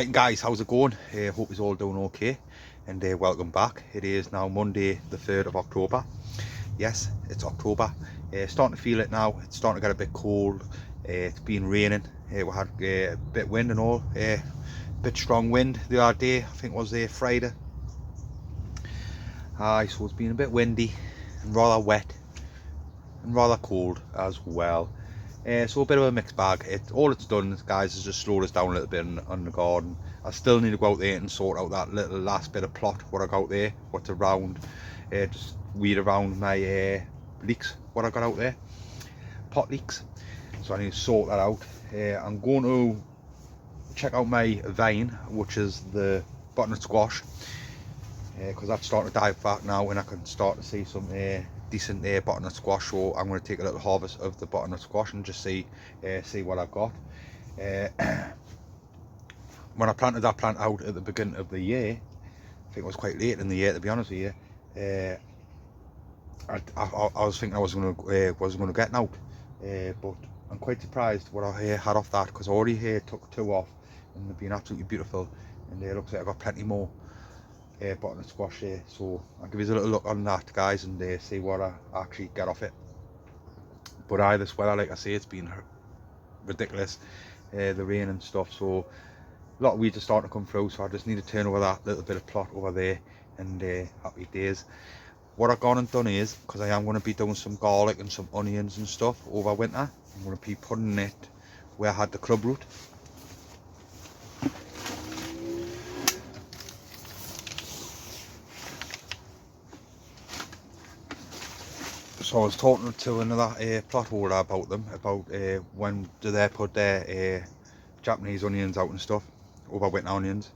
Right guys, how's it going? Hope you're all doing okay, and welcome back. It is now Monday the 3rd of October. Yes, it's October. Starting to feel it now. It's starting to get a bit cold. It's been raining. We had a bit wind and all. Bit strong wind the other day. I think it was Friday. So it's been a bit windy and rather wet and rather cold as well. So a bit of a mixed bag. All it's done, guys, is just slowed us down a little bit on the garden. I still need to go out there and sort out that little last bit of plot what I got out there, what's around, just weed around my leeks, what I got out there, pot leeks. So I need to sort that out. I'm going to check out my vine, which is the butternut squash, because that's starting to die back now, and I can start to see some decent butternut squash. So I'm going to take a little harvest of the butternut squash and just see what I've got. When I planted that plant out at the beginning of the year, I think it was quite late in the year, to be honest with you, I was thinking I wasn't going to get an out, but I'm quite surprised what I had off that, because I already took 2 off and they've been absolutely beautiful, and it looks like I've got plenty more butternut squash there. So I'll give you a little look on that, guys, and see what I actually get off it. But this weather, like I say, it's been ridiculous, the rain and stuff, so a lot of weeds are starting to come through, so I just need to turn over that little bit of plot over there, and happy days. What I've gone and done is, because I am going to be doing some garlic and some onions and stuff over winter, I'm going to be putting it where I had the club root. So I was talking to another plot holder about them, about when do they put their Japanese onions out and stuff, over winter onions.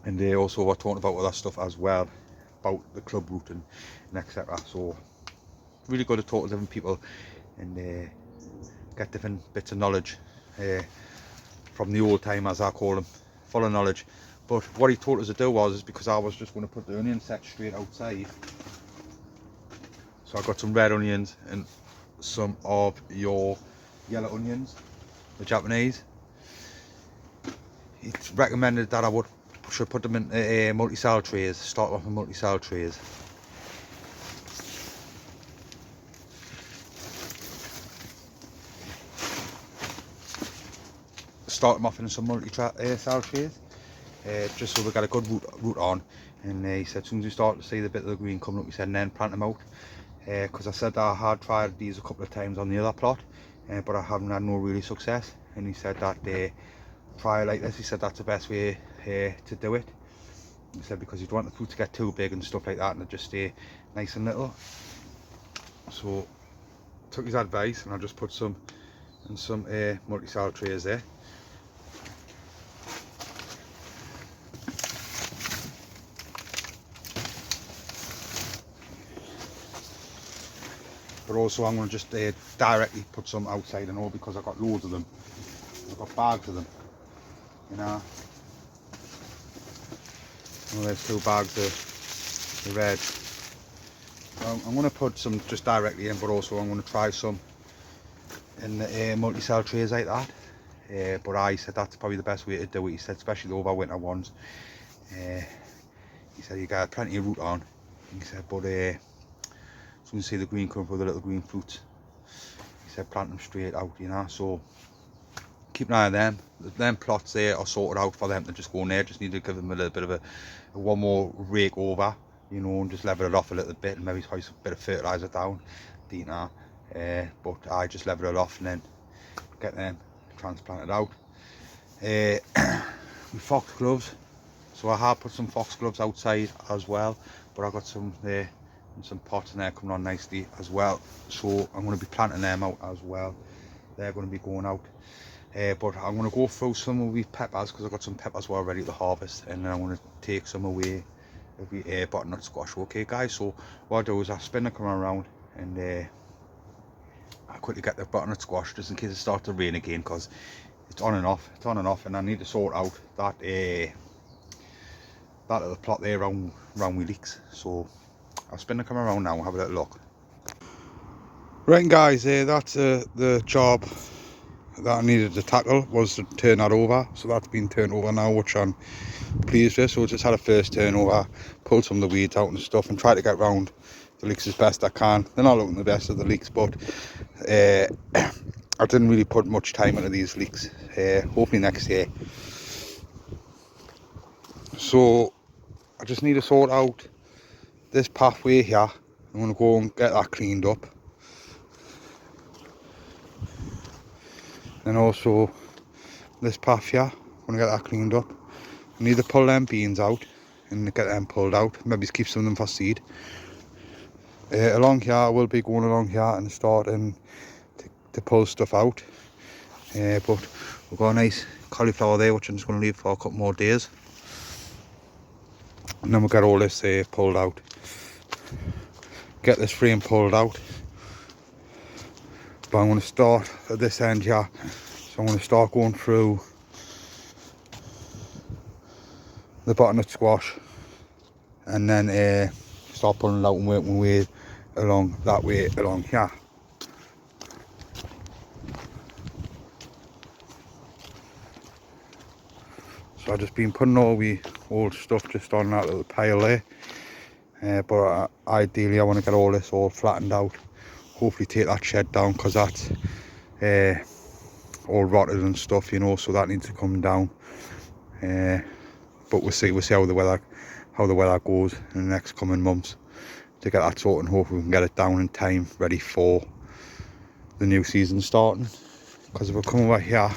And they also were talking about other stuff as well, about the club root and etc. So really good to talk to different people and get different bits of knowledge from the old time, as I call them, full of knowledge. But what he told us to do was, because I was just going to put the onion set straight outside, so I got some red onions and some of your yellow onions, the Japanese. It's recommended that I should put them in multi-cell trays, start off in multi-cell trays. Start them off in some multi-cell trays, just so we got a good root on. And he said as soon as you start to see the bit of the green coming up, he said, and then plant them out. Because I said that I had tried these a couple of times on the other plot, but I haven't had no really success. And he said that try it like this. He said that's the best way to do it. He said because you don't want the fruit to get too big and stuff like that, and it just stay nice and little. So took his advice, and I just put some in some multi-cell trays there. But also I'm going to just directly put some outside and all, because I've got loads of them. I've got bags of them, you know. Well, there's 2 bags of the red. So I'm going to put some just directly in, but also I'm going to try some in the multi-cell trays like that. But I said that's probably the best way to do it. He said especially the overwinter ones. He said you got plenty of root on. He said, but as soon as you see the green come through, the little green fruits, he said plant them straight out, you know. So keep an eye on them. Them plots there are sorted out for them to just go in there. Just need to give them a little bit of a one more rake over, you know, and just level it off a little bit, and maybe spice a bit of fertilizer down, you know. But I just level it off and then get them transplanted out. With fox gloves, so I have put some fox gloves outside as well, but I got some there and some pots in there coming on nicely as well. So I'm going to be planting them out as well. They're going to be going out. But I'm going to go through some of these peppers, because I've got some peppers well ready to harvest, and then I'm going to take some away of the butternut squash. Okay guys, so what I do is I spin the camera around, and I quickly get the butternut squash just in case it starts to rain again, because it's on and off, and I need to sort out that that little plot there around with leeks. So I'll spin the camera around now and have a little look. Right guys, that's the job that I needed to tackle was to turn that over, so that's been turned over now, which I'm pleased with. So just had a first turnover, pulled some of the weeds out and stuff, and try to get round the leeks as best I can. They're not looking the best of the leeks, but I didn't really put much time into these leeks. Hopefully next year. So I just need to sort out this pathway here. I'm going to go and get that cleaned up, and also this path here, I'm going to get that cleaned up. I need to pull them beans out and get them pulled out, maybe keep some of them for seed. Along here, I will be going along here and starting to pull stuff out, but we've got a nice cauliflower there which I'm just going to leave for a couple more days, and then we'll get all this pulled out, get this frame pulled out. But I'm going to start at this end here, so I'm going to start going through the butternut squash, and then start pulling it out and work my way along that way along here. So I've just been putting all the old stuff just on that little pile there, but ideally I want to get all this all flattened out, hopefully take that shed down, because that's all rotted and stuff, you know, so that needs to come down. But we'll see how the weather goes in the next coming months to get that sorted, and hopefully we can get it down in time, ready for the new season starting. Because if we come over here,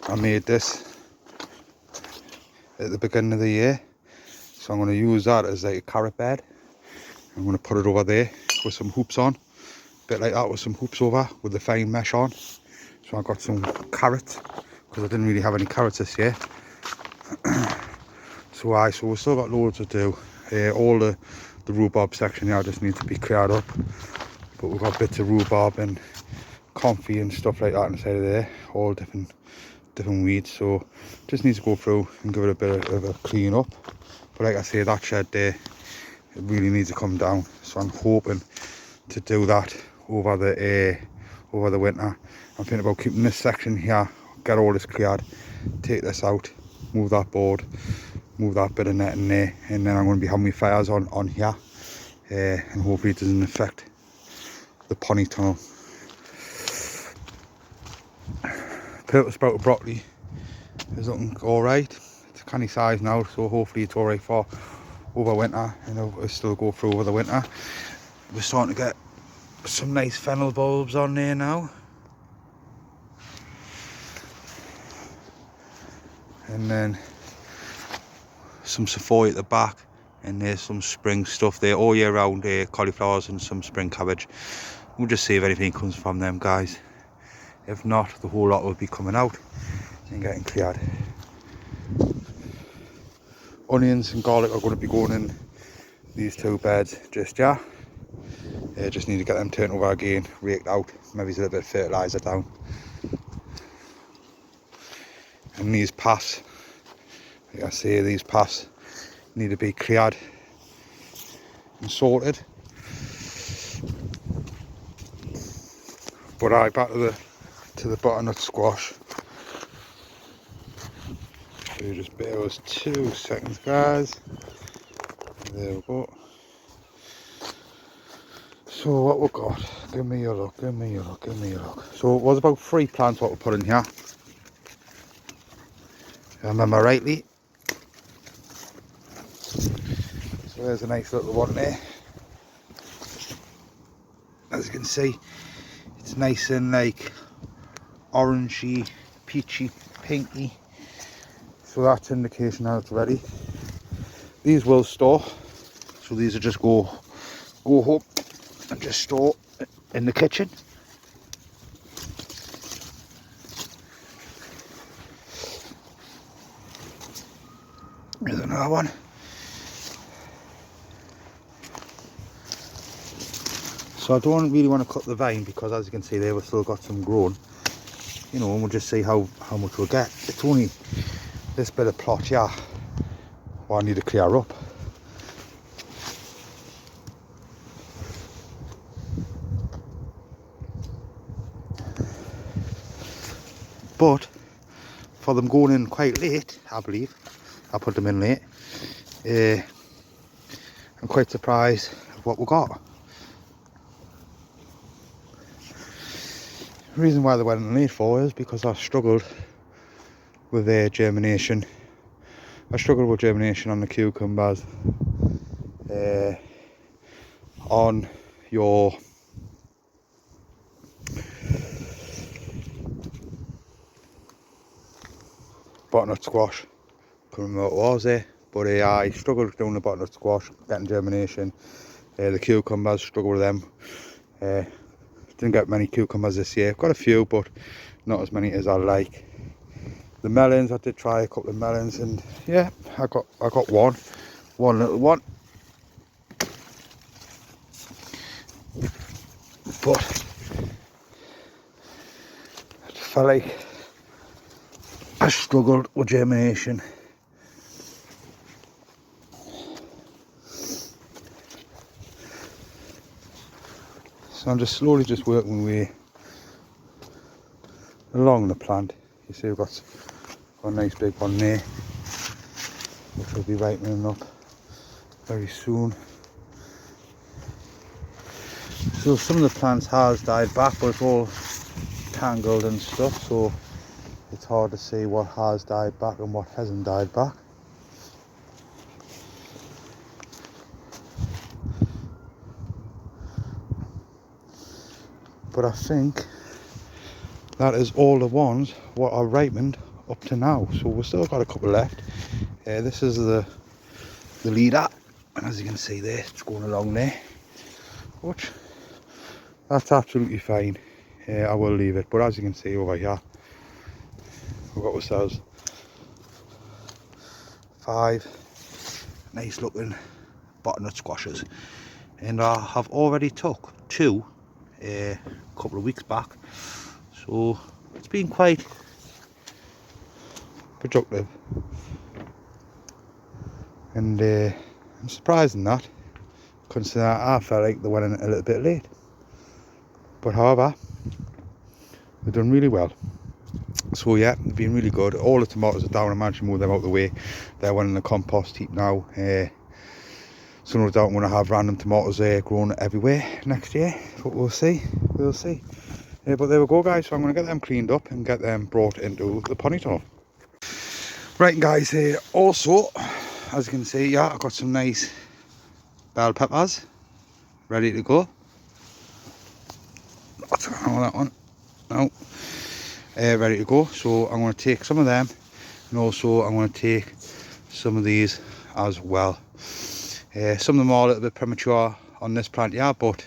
I made this at the beginning of the year, so I'm going to use that as like a carrot bed. I'm going to put it over there with some hoops on, a bit like that, with some hoops over with the fine mesh on. So I got some carrots, because I didn't really have any carrots this year. So we've still got loads to do. All the rhubarb section here just needs to be cleared up, but we've got bits of rhubarb and comfy and stuff like that inside of there, all different weeds, so just needs to go through and give it a bit of a clean up. But like I say, that shed there, it really needs to come down, so I'm hoping to do that over the winter. I'm thinking about keeping this section here, get all this cleared, take this out, move that board, move that bit of net in there, and then I'm going to be having my fires on here, and hopefully it doesn't affect the pony tunnel. Purple sprouted broccoli is looking alright. It's a canny size now, so hopefully it's alright for over winter, and it'll still go through over the winter. We're starting to get some nice fennel bulbs on there now, and then some sequoia at the back, and there's some spring stuff there all year round, cauliflowers and some spring cabbage. We'll just see if anything comes from them, guys. If not, the whole lot will be coming out and getting cleared. Onions and garlic are going to be going in these two beds just here. Just need to get them turned over again, raked out, maybe a little bit of fertiliser down. And these paths, like I say, these paths need to be cleared and sorted. But back to the butternut squash. So just bear with us 2 seconds, guys. There we go. So what we've got, give me a look. So it was about 3 plants what we put in here, if I remember rightly. So there's a nice little one there. As you can see, it's nice and like orangey, peachy, pinky. So that's indication that it's ready. These will store, so these will just go home and just store in the kitchen. There's another one. So I don't really want to cut the vine, because as you can see there, we've still got some growing, you know, and we'll just see how much we'll get. It's only this bit of plot here what I need to clear up. but for them going in quite late, I believe, I put them in late, I'm quite surprised at what we got. The reason why they went in late for is because I struggled with their germination. I struggled with germination on the cucumbers, on your butternut squash. Couldn't remember what it was there, but I struggled doing the butternut squash, getting germination. The cucumbers, struggled with them. Didn't get many cucumbers this year. Got a few, but not as many as I like. The melons, I did try a couple of melons, and yeah, I got one little one. But I felt like I struggled with germination. So I'm just slowly working my way along the plant. You see we've got a nice big one there, which will be ripening up very soon. So some of the plants has died back, but it's all tangled and stuff, so it's hard to see what has died back and what hasn't died back. But I think that is all the ones what are ripened up to now. So we've still got a couple left. This is the leader, and as you can see there, it's going along there. But that's absolutely fine. I will leave it. But as you can see over here, we've got ourselves 5 nice looking butternut squashes, and I have already took 2 a couple of weeks back, so it's been quite productive, and I'm surprised in that, considering I felt like they went in a little bit late. But however, they've done really well. So yeah, they've been really good. All the tomatoes are down. I managed to move them out of the way. They're one in the compost heap now. So no doubt I'm going to have random tomatoes growing everywhere next year. But we'll see. We'll see. But there we go, guys. So I'm going to get them cleaned up and get them brought into the pony tunnel. Right, guys. Also, as you can see, yeah, I've got some nice bell peppers ready to go. What's going on with that one? No. Ready to go. So I'm going to take some of them, and also I'm going to take some of these as well. Some of them are a little bit premature on this plant, yeah, but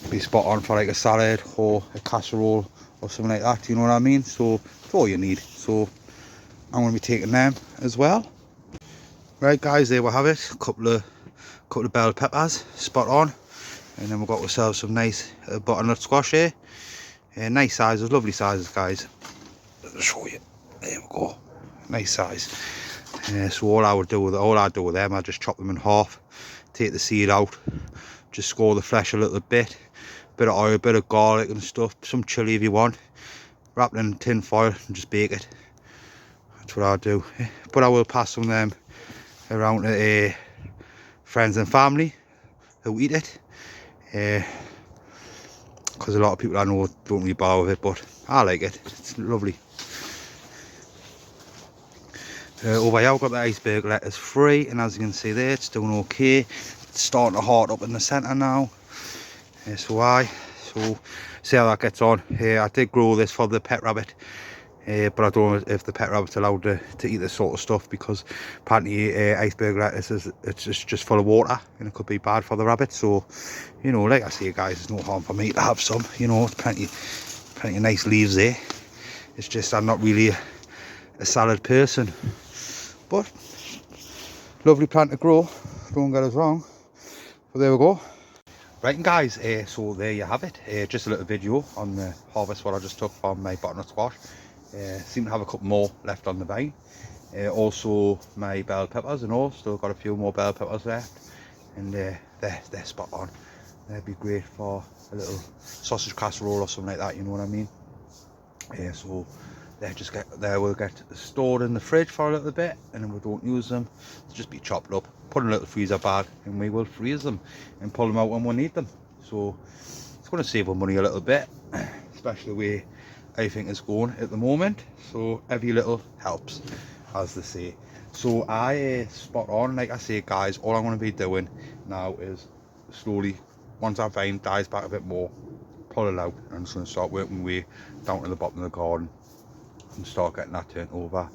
be spot on for like a salad or a casserole or something like that, you know what I mean? So it's all you need. So I'm going to be taking them as well. Right, guys, there we have it. A couple of bell peppers, spot on. And then we've got ourselves some nice butternut squash here. Nice sizes, lovely sizes, guys. I'll show you. There we go. Nice size. So all I do with them, I just chop them in half, take the seed out, just score the flesh a little bit of oil, a bit of garlic and stuff, some chilli if you want, wrap it in tin foil and just bake it. That's what I do. But I will pass some of them around to friends and family who eat it, because a lot of people I know don't really bother with it, but I like it. It's lovely. Over here I've got the iceberg lettuce free, and as you can see there, it's doing okay. It's starting to heart up in the centre now. So see how that gets on. I did grow this for the pet rabbit, but I don't know if the pet rabbit's allowed to eat this sort of stuff, because apparently iceberg lettuce it's just full of water and it could be bad for the rabbit. So, you know, like I say, guys, there's no harm for me to have some. You know, it's plenty of nice leaves there. It's just I'm not really a salad person, but lovely plant to grow, don't get us wrong. But there we go. Right, and guys, so there you have it. Just a little video on the harvest what I just took from my butternut squash. Seem to have a couple more left on the vine. Also my bell peppers and all, still got a few more bell peppers left, and they're spot on. They'd be great for a little sausage casserole or something like that, you know what I mean. So they will get stored in the fridge for a little bit, and then we don't use them. They'll just be chopped up, put in a little freezer bag, and we will freeze them and pull them out when we need them. So it's going to save our money a little bit, especially where everything is going at the moment. So every little helps, as they say. So I spot on, like I say guys, all I'm going to be doing now is slowly, once I find dies back a bit more, pull it out, and I'm just going to start working my way down to the bottom of the garden and start getting that turned over.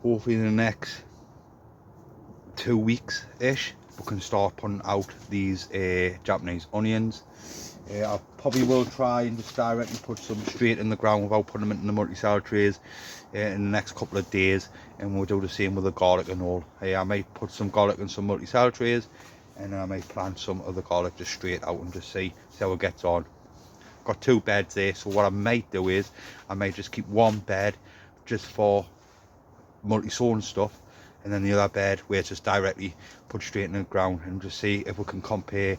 Hopefully in the next 2 weeks ish we can start putting out these Japanese onions. I probably will try and just directly put some straight in the ground without putting them into the multi-cell trays in the next couple of days, and we'll do the same with the garlic and all. I might put some garlic in some multi-cell trays, and then I might plant some of the garlic just straight out and just see how it gets on. Got 2 beds there, so what I might do is I might just keep one bed just for multi-sown stuff, and then the other bed where it's just directly put straight in the ground, and just see if we can compare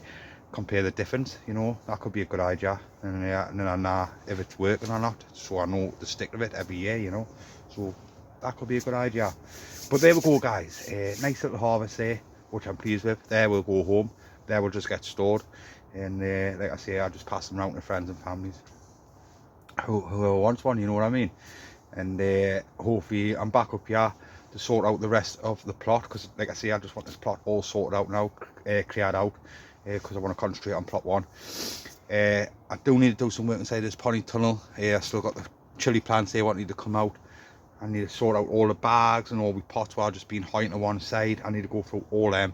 the difference. You know, that could be a good idea, and then I know if it's working or not, so I know to stick with it every year, you know. So that could be a good idea. But there we go guys, nice little harvest there, which I'm pleased with. There we'll go home, there we'll just get stored, and like I say, I'll just pass them around to friends and families who wants one, you know what I mean. And hopefully I'm back up here to sort out the rest of the plot, because like I say, I just want this plot all sorted out now, cleared out, because I want to concentrate on plot 1. I do need to do some work inside this pony tunnel. I still got the chilli plants there what need to come out. I need to sort out all the bags and all the pots where I've just been hiding to one side. I need to go through all them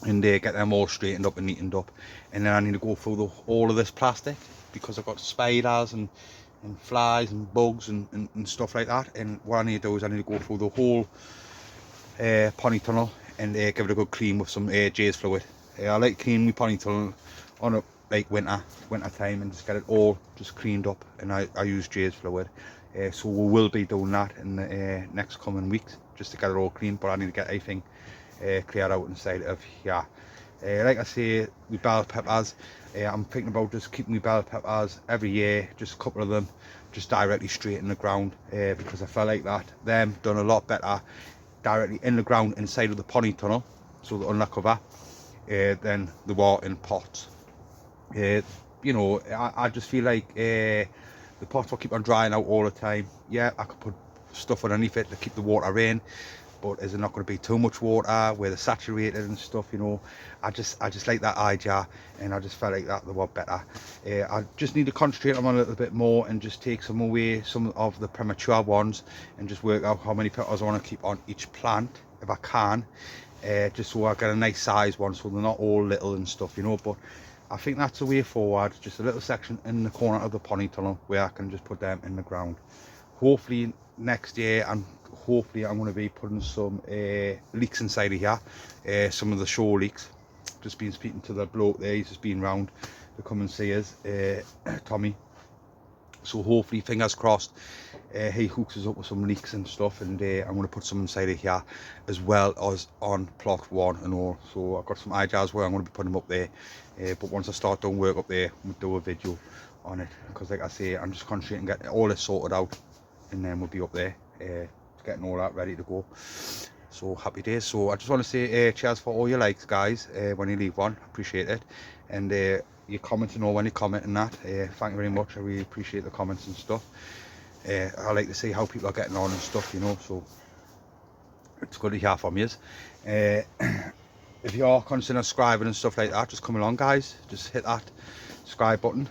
and get them all straightened up and neatened up, and then I need to go through all of this plastic, because I've got spiders and flies and bugs and stuff like that. And what I need to do is I need to go through the whole pony tunnel and give it a good clean with some J's fluid. I like cleaning my pony tunnel on a like winter time, and just get it all just cleaned up, and I use J's fluid. So we will be doing that in the next coming weeks, just to get it all clean. But I need to get everything cleared out inside of here. Like I say, with bell peppers, I'm thinking about just keeping my bell peppers every year, just a couple of them, just directly straight in the ground, because I felt like that them done a lot better directly in the ground inside of the pony tunnel, so the undercover, than the were in pots. You know, I just feel like the pots will keep on drying out all the time. Yeah, I could put stuff underneath it to keep the water in, but is it not going to be too much water where they're saturated and stuff, you know. I just like that idea, and I just felt like that they were better. I just need to concentrate on them a little bit more, and just take some away, some of the premature ones, and just work out how many peppers I want to keep on each plant if I can, just so I get a nice size one, so they're not all little and stuff, you know. But I think that's the way forward, just a little section in the corner of the pony tunnel where I can just put them in the ground. Hopefully next year, and hopefully I'm going to be putting some leeks inside of here, some of the shore leeks. Just been speaking to the bloke there, he's just been round to come and see us, Tommy. So hopefully, fingers crossed, he hooks us up with some leeks and stuff, and I'm going to put some inside of here as well as on plot 1 and all. So I've got some ideas where I'm going to be putting them up there, but once I start doing work up there, we'll do a video on it, because like I say, I'm just concentrating getting all this sorted out, and then we'll be up there getting all that ready to go. So happy days. So I just want to say cheers for all your likes, guys, when you leave one. Appreciate it, and your comments and all when you comment and that. Thank you very much. I really appreciate the comments and stuff. I like to see how people are getting on and stuff, you know, so it's good to hear from you. If you are considering subscribing and stuff like that, just come along, guys. Just hit that subscribe button,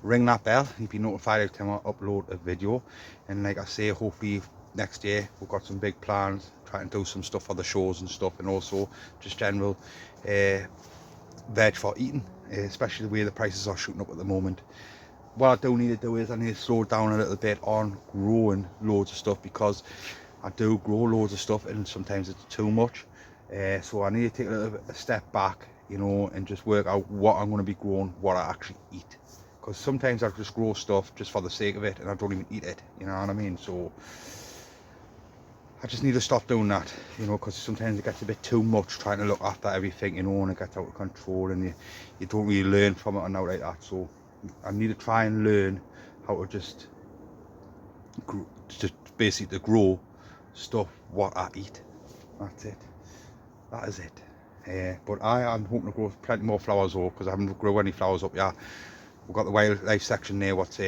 ring that bell, you'll be notified every time I upload a video. And like I say, hopefully next year we've got some big plans, trying to do some stuff for the shows and stuff, and also just general veg for eating, especially the way the prices are shooting up at the moment. What I do need to do is I need to slow down a little bit on growing loads of stuff, because I do grow loads of stuff and sometimes it's too much. So I need to take a step back, you know, and just work out what I'm going to be growing, what I actually eat. Because sometimes I just grow stuff just for the sake of it, and I don't even eat it, you know what I mean? So I just need to stop doing that, you know, because sometimes it gets a bit too much trying to look after everything, you know, and it gets out of control, and you don't really learn from it and out like that. So I need to try and learn how to just just basically to grow stuff what I eat. That's it. That is it. But I am hoping to grow plenty more flowers though, because I haven't grown any flowers up yet. We've got the wildlife section there, what's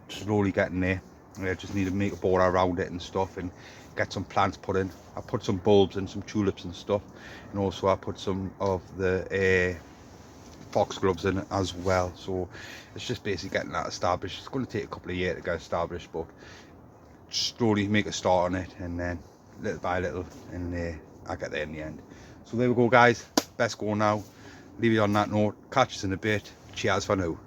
slowly getting there. I just need to make a border around it and stuff, and get some plants put in. I put some bulbs and some tulips and stuff, and also I put some of the foxgloves in as well. So it's just basically getting that established. It's going to take a couple of years to get established, but slowly make a start on it, and then little by little, and I get there in the end. So there we go, guys. Best go now. Leave it on that note. Catch us in a bit. Cheers for now.